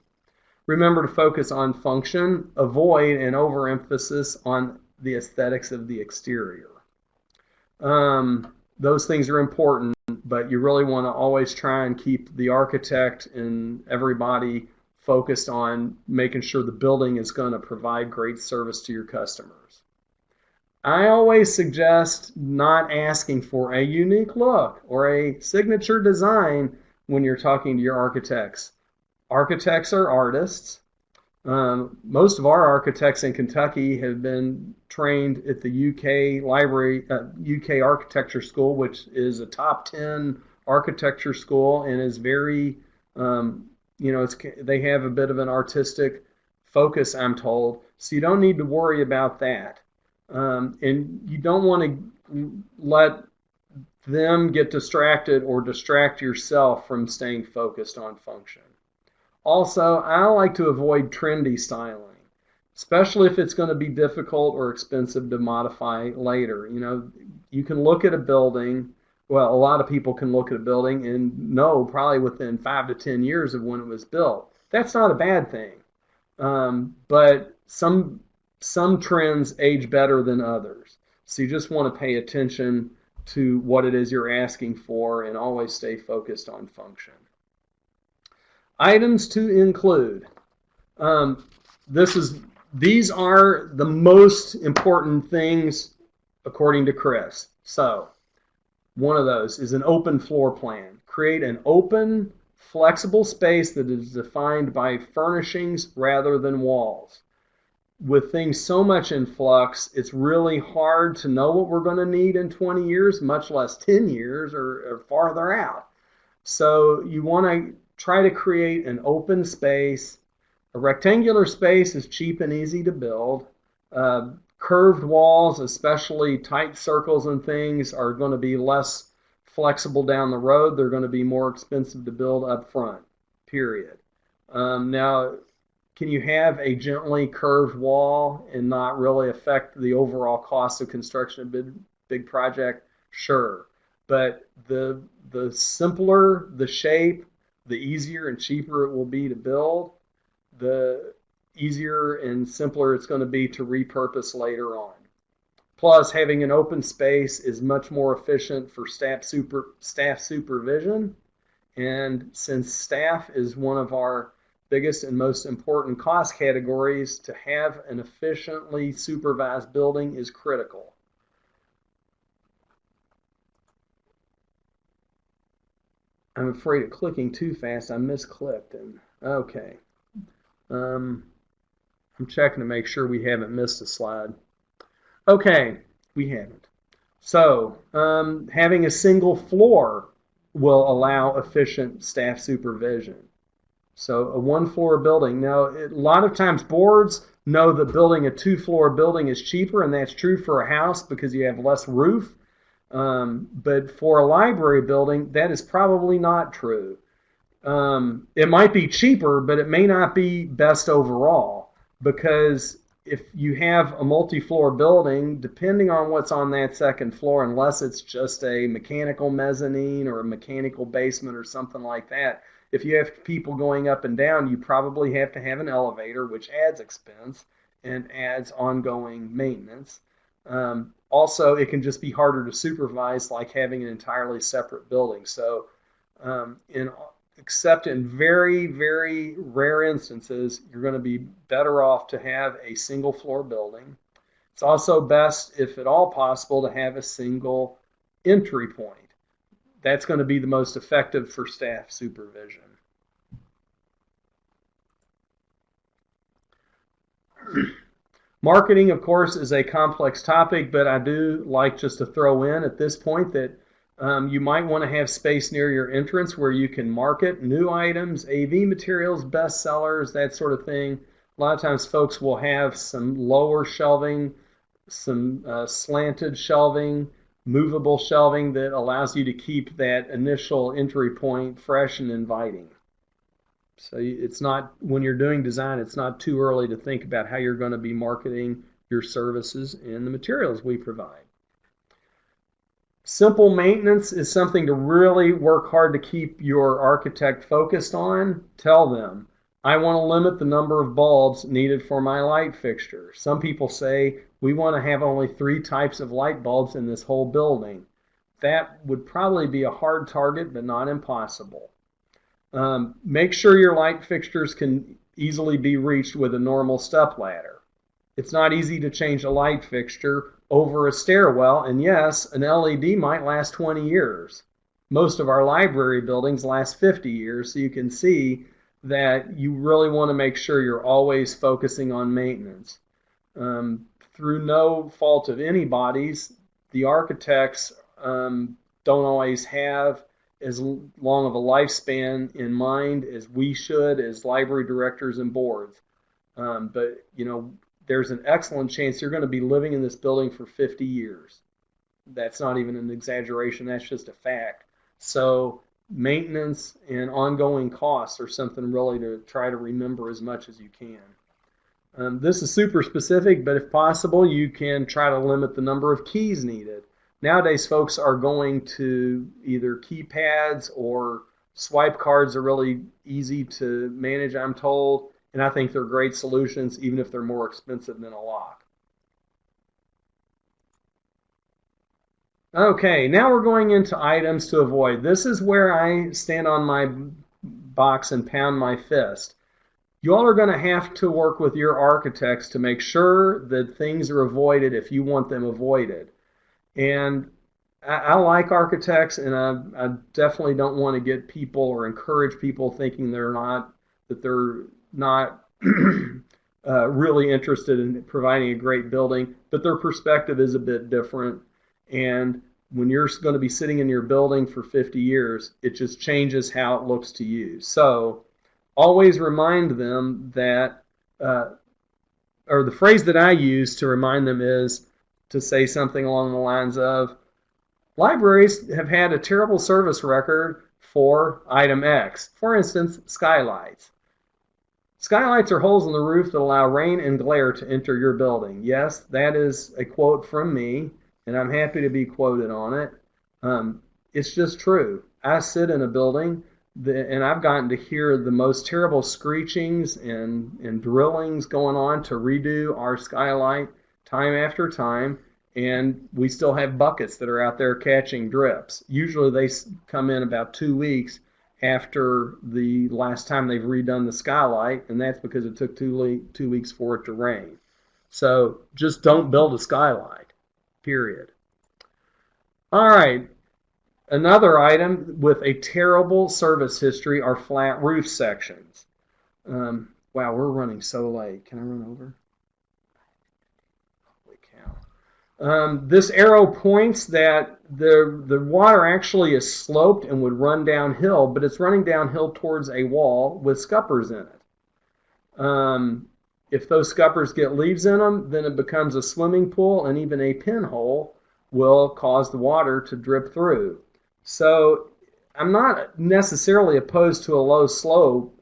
Remember to focus on function. Avoid an overemphasis on the aesthetics of the exterior. Those things are important, but you really want to always try and keep the architect and everybody focused on making sure the building is going to provide great service to your customers. I always suggest not asking for a unique look or a signature design when you're talking to your architects. Architects are artists. Most of our architects in Kentucky have been trained at the UK Architecture School, which is a top 10 architecture school and is very, they have a bit of an artistic focus, I'm told. So you don't need to worry about that. And you don't want to let them get distracted or distract yourself from staying focused on function. Also, I like to avoid trendy styling, especially if it's going to be difficult or expensive to modify later. You can look at a building. Well, a lot of people can look at a building and know probably within 5 to 10 years of when it was built. That's not a bad thing. But some trends age better than others. So you just want to pay attention to what it is you're asking for and always stay focused on function. Items to include. These are the most important things according to Chris. So one of those is an open floor plan. Create an open, flexible space that is defined by furnishings rather than walls. With things so much in flux, it's really hard to know what we're going to need in 20 years, much less 10 years or farther out. So you want to try to create an open space. A rectangular space is cheap and easy to build. Curved walls, especially tight circles and things, are going to be less flexible down the road. They're going to be more expensive to build up front, period. Now, can you have a gently curved wall and not really affect the overall cost of construction of a big project? Sure. But the simpler the shape, the easier and cheaper it will be to build, the easier and simpler it's going to be to repurpose later on. Plus, having an open space is much more efficient for staff supervision. And since staff is one of our biggest and most important cost categories, to have an efficiently supervised building is critical. I'm afraid of clicking too fast. I misclicked. And okay. I'm checking to make sure we haven't missed a slide. Okay, we haven't. So, having a single floor will allow efficient staff supervision. So, a one-floor building. Now, a lot of times boards know that building a two-floor building is cheaper, and that's true for a house because you have less roof. But for a library building, that is probably not true. It might be cheaper, but it may not be best overall, because if you have a multi-floor building, depending on what's on that second floor, unless it's just a mechanical mezzanine or a mechanical basement or something like that, if you have people going up and down, you probably have to have an elevator, which adds expense and adds ongoing maintenance. Also, it can just be harder to supervise, like having an entirely separate building. So, except in very, very rare instances, you're going to be better off to have a single floor building. It's also best, if at all possible, to have a single entry point. That's going to be the most effective for staff supervision. Marketing, of course, is a complex topic, but I do like just to throw in at this point that you might want to have space near your entrance where you can market new items, AV materials, bestsellers, that sort of thing. A lot of times folks will have some lower shelving, some slanted shelving, movable shelving that allows you to keep that initial entry point fresh and inviting. So it's not, when you're doing design, it's not too early to think about how you're going to be marketing your services and the materials we provide. Simple maintenance is something to really work hard to keep your architect focused on. Tell them, I want to limit the number of bulbs needed for my light fixture. Some people say, we want to have only 3 types of light bulbs in this whole building. That would probably be a hard target, but not impossible. Make sure your light fixtures can easily be reached with a normal step ladder. It's not easy to change a light fixture over a stairwell, and yes, an LED might last 20 years. Most of our library buildings last 50 years, so you can see that you really want to make sure you're always focusing on maintenance. Through no fault of anybody's, the architects don't always have as long of a lifespan in mind as we should as library directors and boards. But, you know, there's an excellent chance you're going to be living in this building for 50 years. That's not even an exaggeration, that's just a fact. So maintenance and ongoing costs are something really to try to remember as much as you can. This is super specific, but if possible, you can try to limit the number of keys needed. Nowadays, folks are going to either keypads or swipe cards are really easy to manage, I'm told. And I think they're great solutions, even if they're more expensive than a lock. Okay, now we're going into items to avoid. This is where I stand on my box and pound my fist. You all are going to have to work with your architects to make sure that things are avoided if you want them avoided. And I like architects, and I definitely don't want to get people or encourage people thinking they're not really interested in providing a great building, but their perspective is a bit different. And when you're going to be sitting in your building for 50 years, it just changes how it looks to you. So always remind them that, or the phrase that I use to remind them is to say something along the lines of, libraries have had a terrible service record for item X. For instance, skylights. Skylights are holes in the roof that allow rain and glare to enter your building. Yes, that is a quote from me, and I'm happy to be quoted on it. It's just true. I sit in a building, and I've gotten to hear the most terrible screechings and drillings going on to redo our skylight time after time, and we still have buckets that are out there catching drips. Usually they come in about 2 weeks after the last time they've redone the skylight, and that's because it took 2 weeks for it to rain. So just don't build a skylight, period. All right, another item with a terrible service history are flat roof sections. Wow, we're running so late. Can I run over? Holy cow. This arrow points that the water actually is sloped and would run downhill, but it's running downhill towards a wall with scuppers in it. If those scuppers get leaves in them, then it becomes a swimming pool, and even a pinhole will cause the water to drip through. So I'm not necessarily opposed to a low slope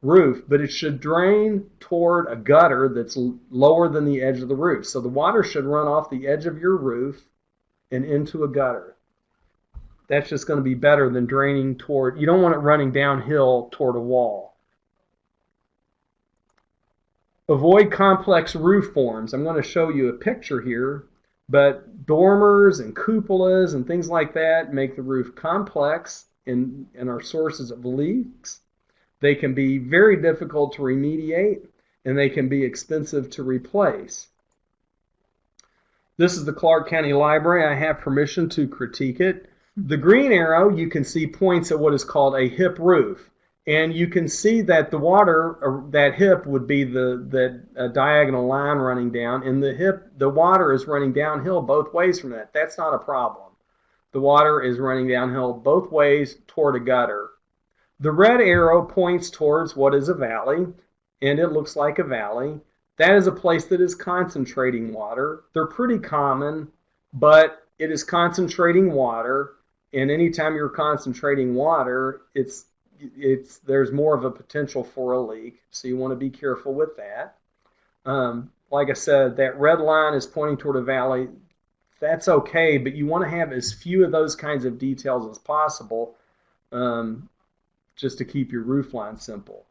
roof, but it should drain toward a gutter that's lower than the edge of the roof. So the water should run off the edge of your roof and into a gutter. That's just going to be better than draining toward, you don't want it running downhill toward a wall. Avoid complex roof forms. I'm going to show you a picture here, but dormers and cupolas and things like that make the roof complex and are sources of leaks. They can be very difficult to remediate, and they can be expensive to replace. This is the Clark County Library. I have permission to critique it. The green arrow you can see points at what is called a hip roof. And you can see that the water, that hip would be the diagonal line running down, and the water is running downhill both ways from that. That's not a problem. The water is running downhill both ways toward a gutter. The red arrow points towards what is a valley, and it looks like a valley. That is a place that is concentrating water. They're pretty common, but it is concentrating water, and anytime you're concentrating water, there's more of a potential for a leak, so you want to be careful with that. Like I said, that red line is pointing toward a valley. That's okay, but you want to have as few of those kinds of details as possible, just to keep your roof line simple.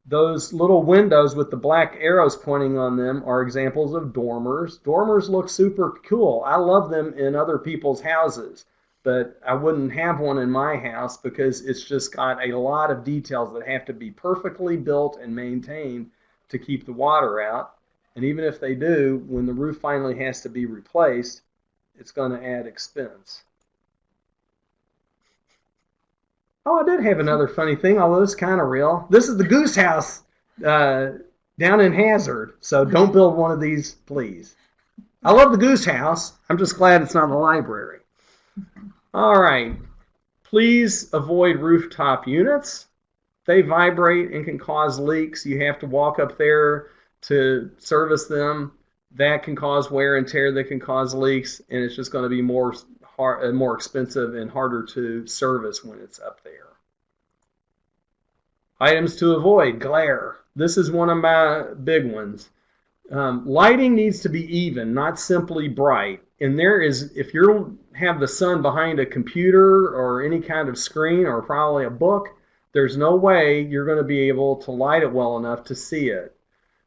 Those little windows with the black arrows pointing on them are examples of dormers. Dormers look super cool. I love them in other people's houses, but I wouldn't have one in my house because it's just got a lot of details that have to be perfectly built and maintained to keep the water out. And even if they do, when the roof finally has to be replaced, it's going to add expense. Oh, I did have another funny thing, although it's kind of real. This is the Goose House down in Hazard, so don't build one of these, please. I love the Goose House. I'm just glad it's not a library. All right. Please avoid rooftop units. They vibrate and can cause leaks. You have to walk up there to service them. That can cause wear and tear. That can cause leaks, and it's just going to be more expensive and harder to service when it's up there. Items to avoid: glare. This is one of my big ones. Lighting needs to be even, not simply bright. And if you have the sun behind a computer or any kind of screen or probably a book, there's no way you're going to be able to light it well enough to see it.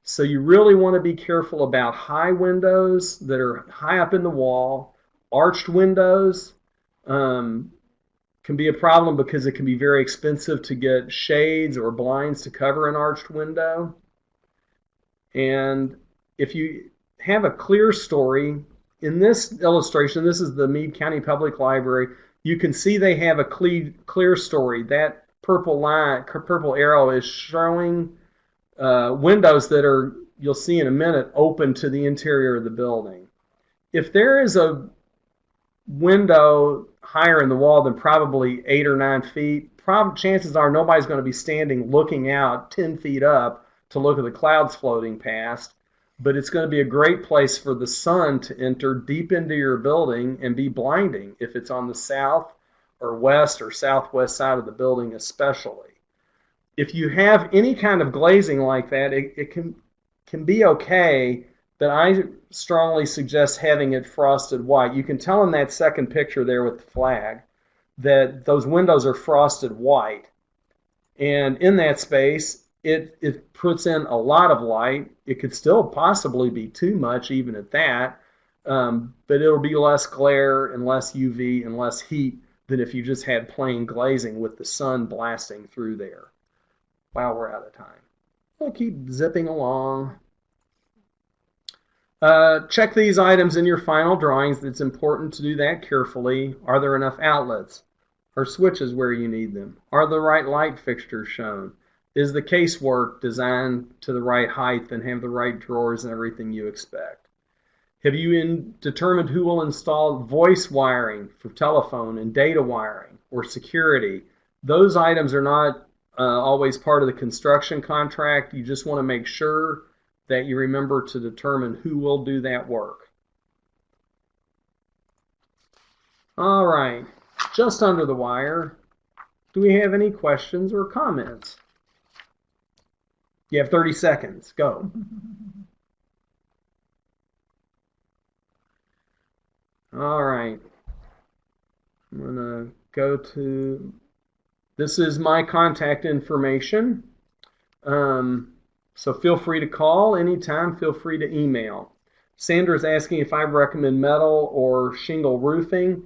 So you really want to be careful about high windows that are high up in the wall. Arched windows can be a problem because it can be very expensive to get shades or blinds to cover an arched window. And if you have a clear story, in this illustration, this is the Meade County Public Library, you can see they have a clear story. That purple arrow is showing windows that are, you'll see in a minute, open to the interior of the building. If there is a window higher in the wall than probably 8 or 9 feet, chances are nobody's going to be standing looking out 10 feet up to look at the clouds floating past, but it's going to be a great place for the sun to enter deep into your building and be blinding if it's on the south or west or southwest side of the building especially. if you have any kind of glazing like that, it can be okay, but I strongly suggest having it frosted white. You can tell in that second picture there with the flag that those windows are frosted white. And in that space, it puts in a lot of light. It could still possibly be too much even at that, but it'll be less glare and less UV and less heat than if you just had plain glazing with the sun blasting through there. Wow, we're out of time. We'll keep zipping along. Check these items in your final drawings. It's important to do that carefully. Are there enough outlets? Are switches where you need them? Are the right light fixtures shown? Is the casework designed to the right height and have the right drawers and everything you expect? Have you determined who will install voice wiring for telephone and data wiring or security? Those items are not always part of the construction contract. You just want to make sure that you remember to determine who will do that work. All right, just under the wire. Do we have any questions or comments? You have 30 seconds. Go. All right. I'm going to go to, this is my contact information. So feel free to call anytime. Feel free to email. Sandra's asking if I recommend metal or shingle roofing.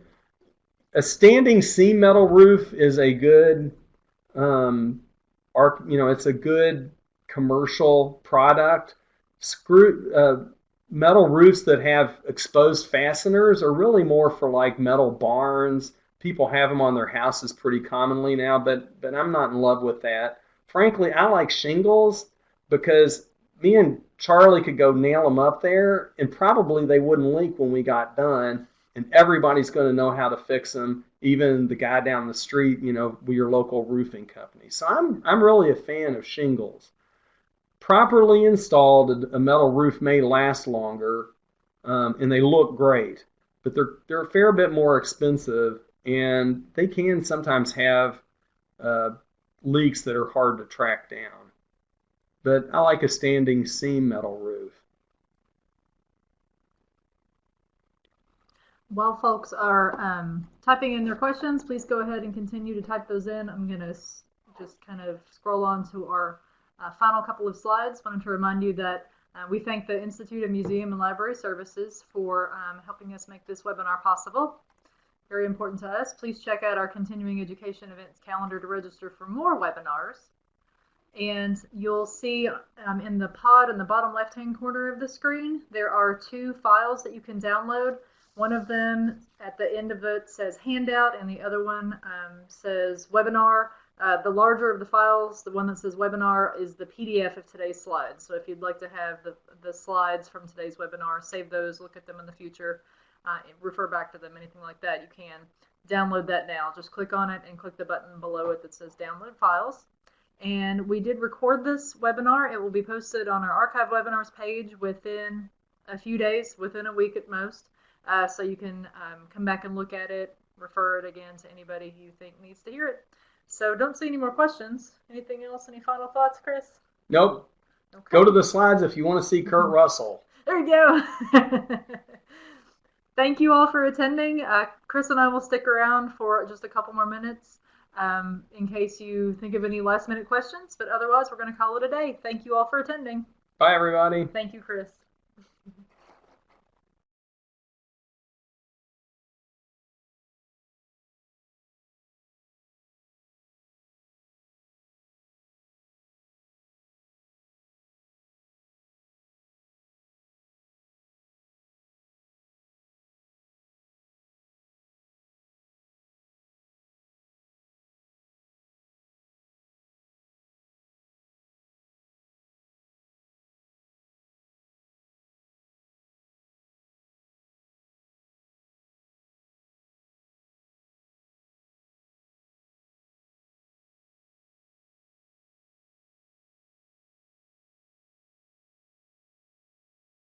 A standing seam metal roof is a good, it's a good commercial product. Metal roofs that have exposed fasteners are really more for like metal barns. People have them on their houses pretty commonly now, but I'm not in love with that. Frankly, I like shingles because me and Charlie could go nail them up there and probably they wouldn't leak when we got done, and everybody's going to know how to fix them, even the guy down the street, with your local roofing company. So I'm really a fan of shingles. Properly installed, a metal roof may last longer, and they look great, but they're a fair bit more expensive, and they can sometimes have leaks that are hard to track down. But I like a standing seam metal roof. While folks are typing in their questions, please go ahead and continue to type those in. I'm going to just kind of scroll on to our final couple of slides. Wanted to remind you that we thank the Institute of Museum and Library Services for helping us make this webinar possible. Very important to us. Please check out our continuing education events calendar to register for more webinars. And you'll see in the pod in the bottom left-hand corner of the screen, there are 2 files that you can download. One of them at the end of it says handout, and the other one says webinar. The larger of the files, the one that says webinar, is the PDF of today's slides. So if you'd like to have the slides from today's webinar, save those, look at them in the future, refer back to them, anything like that, you can download that now. Just click on it and click the button below it that says download files. And we did record this webinar. It will be posted on our archive webinars page within a few days, within a week at most. So you can come back and look at it, refer it again to anybody who you think needs to hear it. So don't see any more questions. Anything else? Any final thoughts, Chris? Nope. Okay. Go to the slides if you want to see Kurt Russell. There you go. Thank you all for attending. Chris and I will stick around for just a couple more minutes in case you think of any last minute questions. But otherwise, we're going to call it a day. Thank you all for attending. Bye, everybody. Thank you, Chris.